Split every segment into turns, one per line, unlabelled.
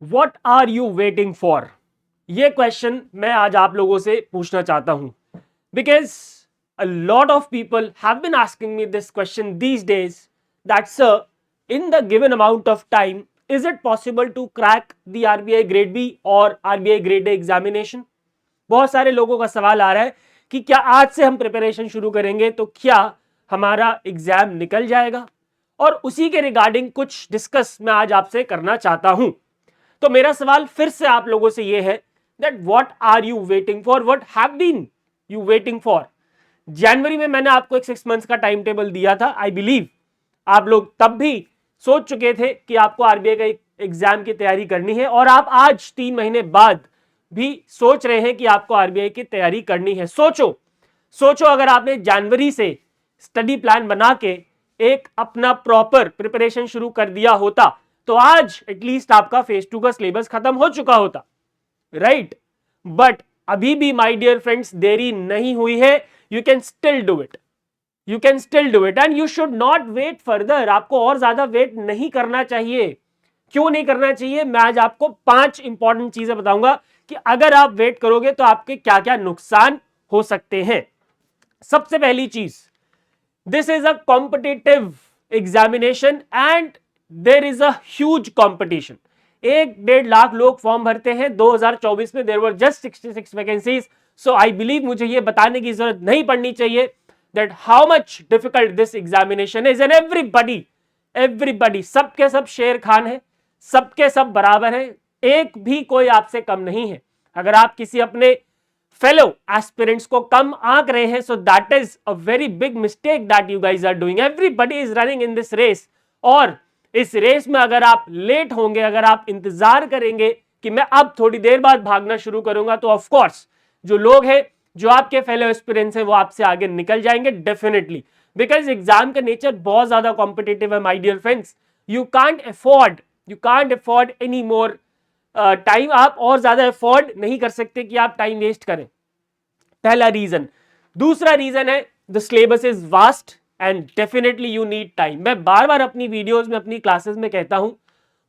What are you waiting for? ये question मैं आज आप लोगों से पूछना चाहता हूं because a lot of people have been asking me this question these days that sir, in the given amount of time, is it possible to crack the RBI grade B or RBI grade A examination? बहुत सारे लोगों का सवाल आ रहा है कि क्या आज से हम प्रिपरेशन शुरू करेंगे तो क्या हमारा एग्जाम निकल जाएगा, और उसी के रिगार्डिंग कुछ डिस्कस मैं आज आपसे करना चाहता हूं। तो मेरा सवाल फिर से आप लोगों से यह है that what are you waiting for, what have been you waiting for? जनवरी में मैंने आपको एक 6 मंथ्स का टाइम टेबल दिया था। आई बिलीव आप लोग तब भी सोच चुके थे कि आपको आरबीआई का एग्जाम की तैयारी करनी है, और आप आज 3 महीने बाद भी सोच रहे हैं कि आपको आरबीआई की तैयारी करनी है। सोचो अगर आपने जनवरी से स्टडी प्लान बना के एक अपना प्रॉपर प्रिपरेशन शुरू कर दिया होता तो आज एटलीस्ट आपका फेज 2 का सिलेबस खत्म हो चुका होता, राइट? बट अभी भी माय डियर फ्रेंड्स देरी नहीं हुई है। You can still do it, you can still do it and you should not wait further. आपको और ज्यादा वेट नहीं करना चाहिए। क्यों नहीं करना चाहिए? मैं आज आपको 5 इंपॉर्टेंट चीजें बताऊंगा कि अगर आप वेट करोगे तो आपके क्या क्या नुकसान हो सकते हैं। सबसे पहली चीज, this is a competitive examination and there is a huge competition. 1-1.5 lakh लोग फॉर्म भरते हैं 2024 में। There were just 66 vacancies. So I believe मुझे ये बताने की जरूरत नहीं पड़नी चाहिए that how much difficult this examination is, and everybody सबके सब शेर खान है, सबके सब बराबर है, एक भी कोई आपसे कम नहीं है। अगर आप किसी अपने फेलो एस्पिरेंट्स को कम आंक रहे हैं, so that is a very big mistake that you guys are doing. Everybody is running in this race, और इस रेस में अगर आप लेट होंगे, अगर आप इंतजार करेंगे कि मैं अब थोड़ी देर बाद भागना शुरू करूंगा, तो ऑफ कोर्स जो लोग हैं, जो आपके फेलो एस्पिरेंट्स हैं, वो आपसे आगे निकल जाएंगे डेफिनेटली। बिकॉज एग्जाम का नेचर बहुत ज्यादा कॉम्पिटिटिव है my dear friends. You can't afford any more time. आप और ज्यादा अफोर्ड नहीं कर सकते कि आप टाइम वेस्ट करें, पहला रीजन। दूसरा रीजन है the syllabus is vast and definitely you need time. मैं बार बार अपनी वीडियोस में, अपनी क्लासेस में कहता हूं,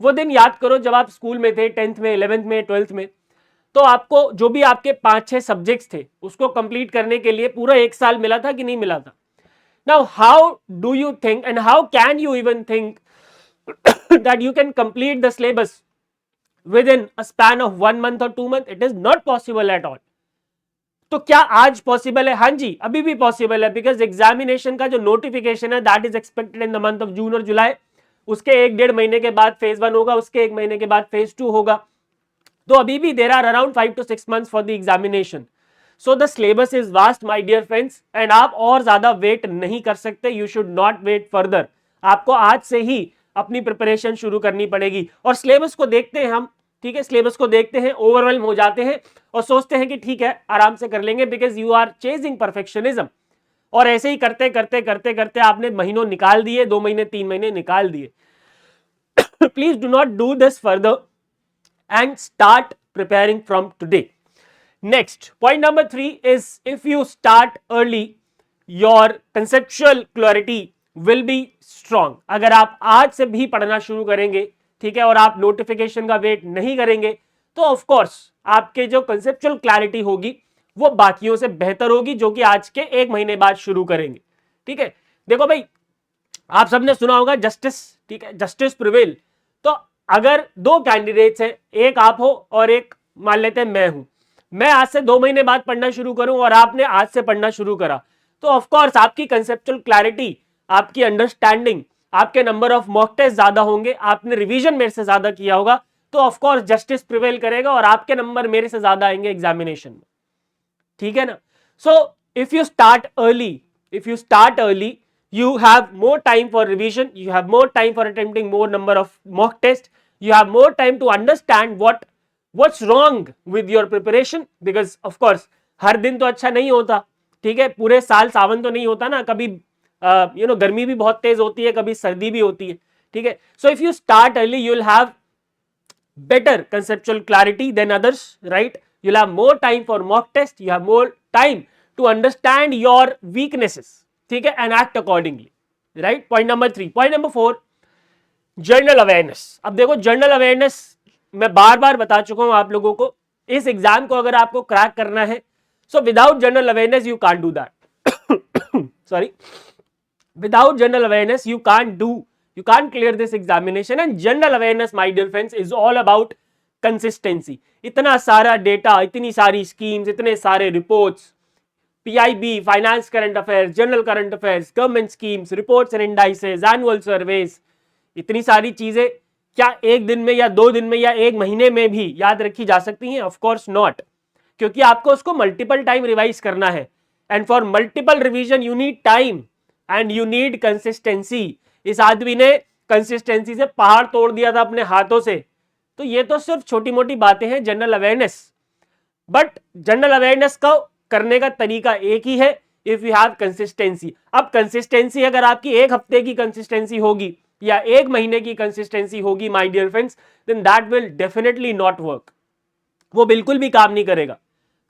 वो दिन याद करो जब आप स्कूल में थे, 10th में, 11th में, 12th में, तो आपको जो भी आपके 5-6 सब्जेक्ट्स थे उसको कंप्लीट करने के लिए पूरा 1 साल मिला था कि नहीं मिला था? Now how do you think and how can you even think that you can complete the syllabus with in a span of 1 month और 2 month? It is not possible at all. तो क्या आज पॉसिबल है? हाँ जी, अभी भी possible है, because examination का जो नोटिफिकेशन है that is expected in the month of June और जुलाई। उसके 1-1.5 महीने के बाद फेज 1 होगा, उसके 1 महीने के बाद फेज 2 होगा। तो अभी भी देर are around 5 to 6 months for the examination. So the syllabus is vast my dear friends, and आप और ज्यादा वेट नहीं कर सकते। You should not wait further. आपको आज से ही अपनी प्रिपरेशन शुरू करनी पड़ेगी। और सिलेबस को देखते हैं हम, ठीक है, सिलेबस को देखते हैं, ओवरवेल्म हो जाते हैं और सोचते हैं कि ठीक है आराम से कर लेंगे, because you are chasing perfectionism. और ऐसे ही करते करते करते करते आपने महीनों निकाल दिए, 2 महीने 3 महीने निकाल दिए। Please do not do this further and start preparing from today. Next, point number 3 is if you start early, your conceptual clarity will be strong. अगर आप आज से भी पढ़ना शुरू करेंगे, ठीक है, और आप नोटिफिकेशन का वेट नहीं करेंगे, तो ऑफ कोर्स आपके जो कंसेप्चुअल क्लैरिटी होगी वो बाकियों से बेहतर होगी, जो कि आज के 1 महीने बाद शुरू करेंगे। ठीक है, देखो भाई, आप सबने सुना होगा जस्टिस, ठीक है, जस्टिस प्रिवेल। तो अगर 2 कैंडिडेट्स हैं, एक आप हो और एक मान लेते हैं मैं हूं, मैं आज से 2 महीने बाद पढ़ना शुरू करूं और आपने आज से पढ़ना शुरू करा, तो ऑफ कोर्स आपकी कंसेप्चुअल क्लैरिटी, आपकी अंडरस्टैंडिंग, आपके नंबर ऑफ मॉक टेस्ट ज्यादा होंगे, आपने रिवीजन मेरे से ज्यादा किया होगा, तो ऑफ कोर्स जस्टिस प्रिवेल करेगा और आपके नंबर मेरे से ज्यादा आएंगे एग्जामिनेशन में। ठीक है ना? So if you start early, you have more time for revision, you have more time for attempting more number of mock tests, you have more time to understand what's wrong with your preparation, because of course हर दिन तो अच्छा नहीं होता, ठीक है, पूरे साल सावन तो नहीं होता ना, कभी गर्मी भी बहुत तेज होती है, कभी सर्दी भी होती है, ठीक है। So if you start early you will have better conceptual clarity than others, right? You'll have more time for mock test, you have more time to understand your weaknesses, ठीक है, and act accordingly, right? Point number 3। Point number 4, journal awareness. अब देखो, journal awareness मैं बार बार बता चुका हूं आप लोगों को, इस एग्जाम को अगर आपको क्रैक करना है, so without general awareness you can't do that sorry, without general awareness you can't clear this examination. And general awareness, my dear friends, is all about consistency. इतना सारा डेटा, इतनी सारी स्कीम्स, इतने सारे reports, PIB, finance current affairs, general current affairs, government schemes, reports and indices, annual surveys, इतनी सारी चीजें क्या एक दिन में या 2 दिन में या 1 महीने में भी याद रखी जा सकती हैं? ऑफ कोर्स नॉट, क्योंकि आपको उसको मल्टीपल टाइम रिवाइज करना है, and for multiple revision you need time and you need consistency. इस आदमी ने कंसिस्टेंसी से पहाड़ तोड़ दिया था अपने हाथों से. तो ये तो सिर्फ छोटी मोटी बातें हैं, general awareness. But general awareness का करने का तरीका एक ही है, इफ यू हैव कंसिस्टेंसी. अब कंसिस्टेंसी अगर आपकी 1 हफ्ते की कंसिस्टेंसी होगी या 1 महीने की कंसिस्टेंसी होगी, my dear friends, then that will definitely not work. वो बिल्कुल भी काम नहीं करेगा.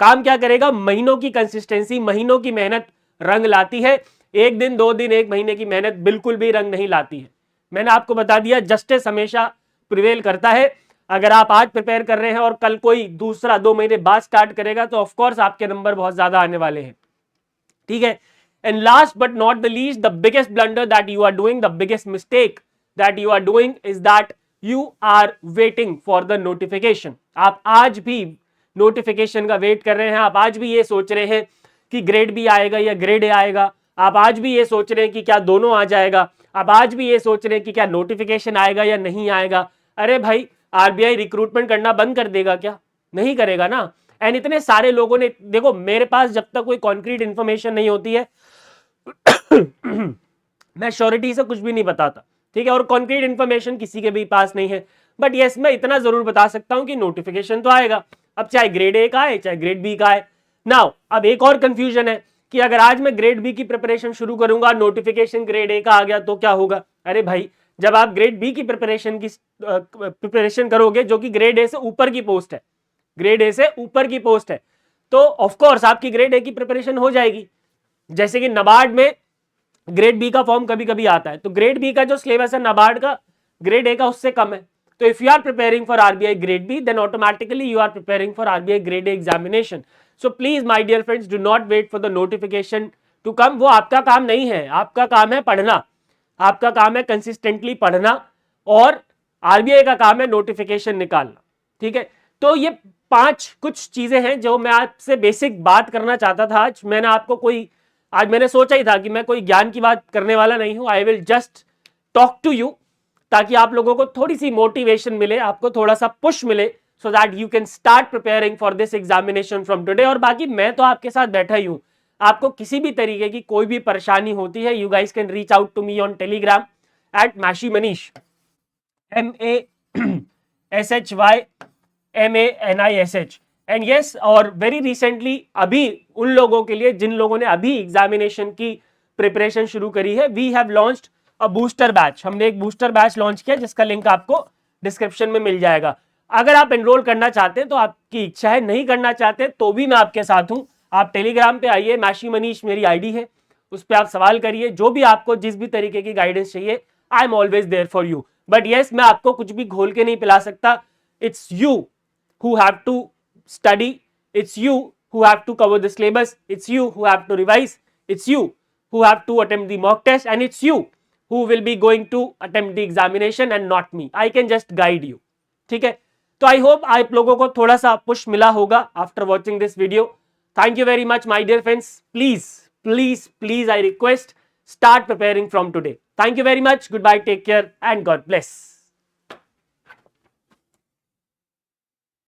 काम क्या करेगा? महीनों की कंसिस्टेंसी, महीनों की मेहनत रंग लाती है. 1 दिन 2 दिन 1 महीने की मेहनत बिल्कुल भी रंग नहीं लाती है. मैंने आपको बता दिया, जस्टिस हमेशा प्रिवेल करता है. अगर आप आज प्रिपेयर कर रहे हैं और कल कोई दूसरा 2 महीने बाद स्टार्ट करेगा तो ऑफकोर्स आपके नंबर बहुत ज्यादा आने वाले हैं. ठीक है. And last but not the least, the biggest blunder that you are doing, the biggest mistake that you are doing is that you are waiting for the notification. आप आज भी नोटिफिकेशन का वेट कर रहे हैं. आप आज भी ये सोच रहे हैं कि ग्रेड बी आएगा या ग्रेड ए आएगा. आप आज भी ये सोच रहे हैं कि क्या दोनों आ जाएगा. आप आज भी ये सोच रहे हैं कि क्या नोटिफिकेशन आएगा या नहीं आएगा. अरे भाई, आरबीआई रिक्रूटमेंट करना बंद कर देगा क्या? नहीं करेगा ना. एंड इतने सारे लोगों ने, देखो मेरे पास जब तक कोई कॉन्क्रीट इंफॉर्मेशन नहीं होती है मैं श्योरिटी से कुछ भी नहीं बताता. ठीक है. और कॉन्क्रीट इंफॉर्मेशन किसी के भी पास नहीं है. बट यस, मैं इतना जरूर बता सकता हूं कि नोटिफिकेशन तो आएगा. अब चाहे ग्रेड ए का आए चाहे ग्रेड बी का आए. नाउ अब एक और कंफ्यूजन है कि अगर आज मैं ग्रेड बी की प्रिपरेशन शुरू करूंगा, नोटिफिकेशन ग्रेड ए का आ गया तो क्या होगा? अरे भाई, जब आप ग्रेड बी की प्रिपरेशन करोगे, जो कि ग्रेड ए से ऊपर की पोस्ट है, ग्रेड ए से ऊपर की पोस्ट है, तो ऑफकोर्स आपकी ग्रेड ए की प्रिपरेशन हो जाएगी. जैसे कि नबार्ड में ग्रेड बी का फॉर्म कभी कभी आता है, तो ग्रेड बी का जो सिलेबस है नबार्ड का, ग्रेड ए का उससे कम है. तो if you are preparing for RBI grade B, then automatically you are preparing for RBI grade A examination. So please my dear friends, do not wait for the notification to come. वो आपका काम नहीं है. आपका काम है पढ़ना, आपका काम है कंसिस्टेंटली पढ़ना, और आरबीआई का काम है नोटिफिकेशन निकालना. ठीक है. तो ये 5 कुछ चीजें हैं जो मैं आपसे बेसिक बात करना चाहता था. आज मैंने सोचा ही था कि मैं कोई ज्ञान की बात करने वाला नहीं हूं. I will just talk to you, ताकि आप लोगों को थोड़ी सी मोटिवेशन मिले, आपको थोड़ा सा पुश मिले, so that you can start preparing for this examination from today. और बाकी मैं तो आपके साथ बैठा ही हूं. आपको किसी भी तरीके की कोई भी परेशानी होती है, you guys can reach out to me on Telegram at Mashi Manish, MASHYMANISH. And yes, और वेरी रिसेंटली अभी उन लोगों के लिए जिन लोगों ने अभी एग्जामिनेशन की प्रिपरेशन शुरू करी है, we have launched a booster batch. हमने एक बूस्टर बैच लॉन्च किया जिसका लिंक आपको डिस्क्रिप्शन में मिल जाएगा. अगर आप एनरोल करना चाहते हैं तो आपकी इच्छा है, नहीं करना चाहते तो भी मैं आपके साथ हूं. आप टेलीग्राम पे आइए, मैशी मनीष मेरी आईडी है, उस पर आप सवाल करिए. जो भी आपको जिस भी तरीके की गाइडेंस चाहिए, I am always there for you. But yes, मैं आपको कुछ भी घोल के नहीं पिला सकता. It's you who have to study, it's you who have to cover the syllabus, it's you who have to revise, it's you who have to attempt the mock test, and it's you who will be going to attempt the examination and not me. I can just guide you. ठीक है. तो I hope आप लोगों को थोड़ा सा push मिला होगा after watching this video. Thank you very much my dear friends. Please please please I request, start preparing from today. Thank you very much. Goodbye, take care, and God bless.